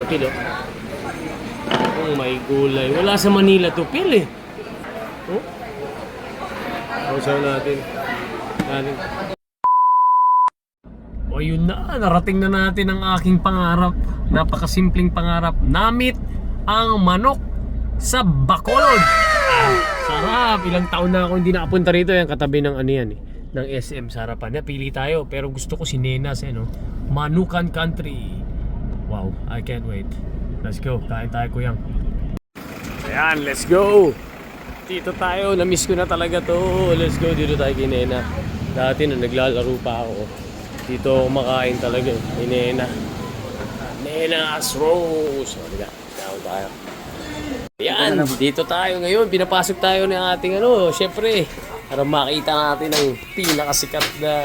Kilo. Oh, may gulay. Wala sa Manila to, Pil eh. Oh. Pausaw natin. O yun na, narating na natin ang aking pangarap. Napakasimpleng pangarap. Namit ang manok sa Bacolod. Sarap. Ilang taon na ako hindi nakapunta rito. Yan, katabi ng ano yan eh, ng SM sa harapan. Pili tayo. Pero gusto ko si Nenas eh, no? Manukan Country. Wow, I can't wait. Let's go. Kain tayo, Kuyang. Ayan, let's go. Dito tayo. Na-miss ko na talaga to. Let's go. Dito tayo kay Nena. Dati nung naglalaro pa ako, dito ako makain talaga. Kay Nena. Nena's Rose. O, diba? Down tayo. Ayan, dito tayo ngayon. Pinapasok tayo ng ating ano, syempre, para makita natin ang pinakasikat na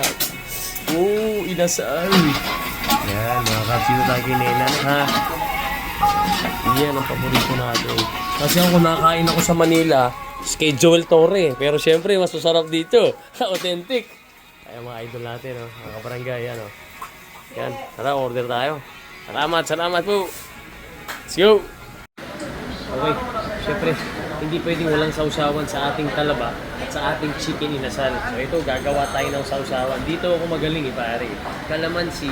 inasal. Ayan, mga kaps, dito tayo kay Nena, ha? Yan ang paborito natin. Kasi ako nakain ako sa Manila, kay Joel Torre. Pero syempre, mas masarap dito. Authentic. Ayan mga idol natin, oh. Mga kabarangay, yan, oh. Yan, tara, order tayo. Salamat po. Let's go. Okay, syempre, hindi pwedeng walang sausawan sa ating talaba at sa ating chicken inasal. So ito, gagawa tayo ng sausawan. Dito ako magaling eh, pare. Kalamansi.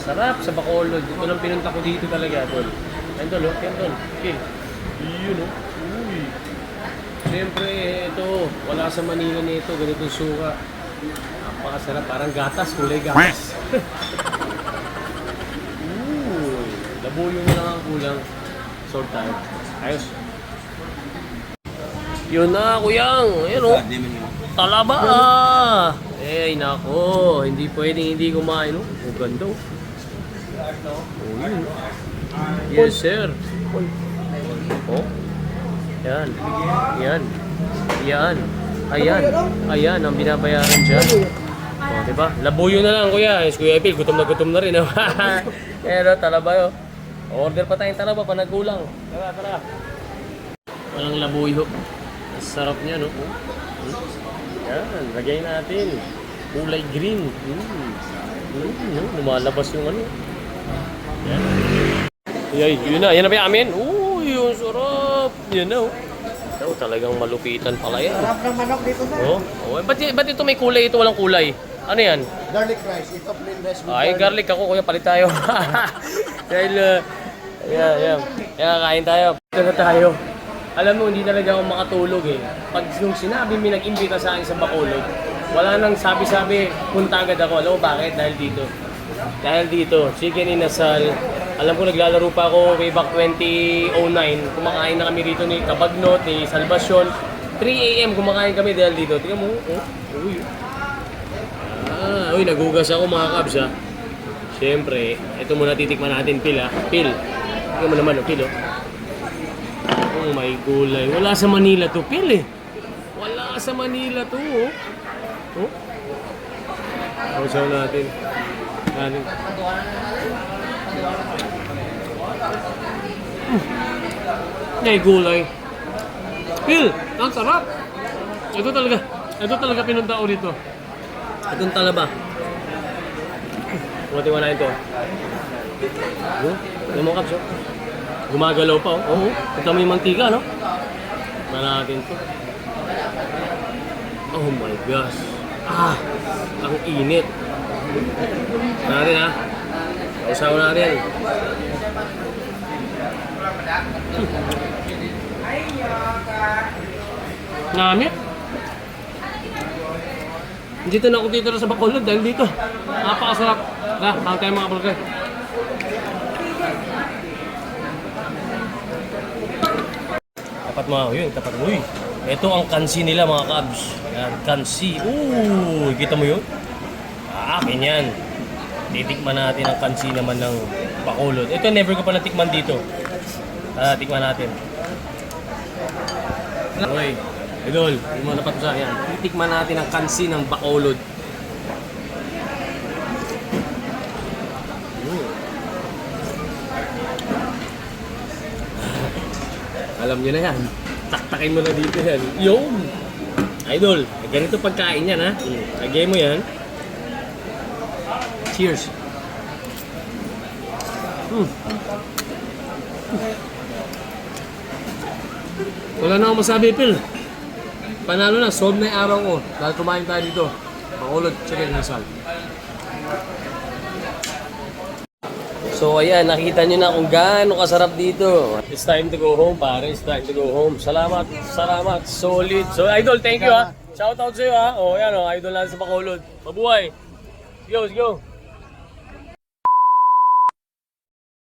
Sarap sa Bacolod. Ito lang pinunta ko dito talaga, tol. Yan, tol, yan, tol. Kill. Yun, oh. Uy. Siyempre, ito, wala sa Manila nito. Ganitong suka. Napakasarap. Parang gatas, kulay gatas. Labuyo mo lang ang kulang. Sort tayo. Ayos. Yun na, Kuyang. Ayan, oh. Talaba. Eh, nako. Hindi pwedeng hindi kumain, oh. Ang ganda, oh. Oh, yun. Yes, sir. Oh. Yan. Yan. Yan. Ayan ang binabayaran dyan. Oh, diba? Labuyo na lang, Kuya. Kuya Epil, gutom na rin. Pero talaba, oh. Order pa tayong talaba pa nagkulang. Tara. Walang labuyo. Sarap niya, no? Yan, lagay natin. Kulay green. Lumalabas yung ano. Yan. Yun na ba yung amin? Yung sarap. Yan na, oh. Oh, talagang malupitan pala yan. Sarap ng manok dito, sir. Oh. Ba't ito may kulay, ito walang kulay? Ano yan? Garlic rice. Ito plain rice with Ay, garlic ako, Kuya, palit tayo. Dahil, kain tayo. Ito na tayo. Alam mo, hindi talaga ako makatulog eh. Pag nung sinabi may nag-imbita sa akin sa Bacolod, wala nang sabi-sabi, punta agad ako. Alam mo bakit? Dahil dito, chicken inasal. Alam ko naglalaro pa ako way back 2009. Kumakain na kami rito ni Cabagnot, ni Salvacion. 3 AM kumakain kami dahil dito. Tingnan mo, uy, nagugas ako mga kabs, ha. Siyempre, ito muna titikman natin, Pil, ha. Pil, tingnan mo naman, Pil, oh. Oh, may gulay. Wala sa Manila to, Pil, eh. Wala sa Manila to, oh. Oh. Pausaw natin. May gulay. Pil, ang sarap. Ito talaga pinunta ko dito. Itong talaba. Matiwala ito. Ano mo, Kaps, oh? Gumagalaw pa, oh. Oo. Ito mo yung mantika, no? Para natin ito. Oh my gosh. Ang init. Natin, ha? Usawa natin. Namit. Dito na ako dito sa Bacolod dahil dito. Napakasarap. Kain tayo mga burger. Tapat mo yun. Ito ang kansi nila mga kabs. Kansi. Kita mo yun? Akin yan. Titikman natin ang kansi naman ng Bacolod. Ito never ko pa natikman dito. Tikman natin. Uy, idol, yung mga napatusa yan. Titikman natin ang kansi ng Bacolod. Alam nyo na yan. Taktakin mo na dito yan. Yung! Idol, ganito pagkain yan, ha? Lagay mo yan. Cheers! Wala na akong masabi, Phil. Panalo na, solve na yung araw ko. Dahil kumain tayo dito. Bacolod Chicken Rizal. So ayan, nakita nyo na kung gaano kasarap dito. It's time to go home, pare. It's time to go home. Salamat, salamat. Solid. So idol, thank you ha. Shout out sa'yo ha. O yan o, idol natin sa Bacolod. Mabuhay. Let's go, let's go.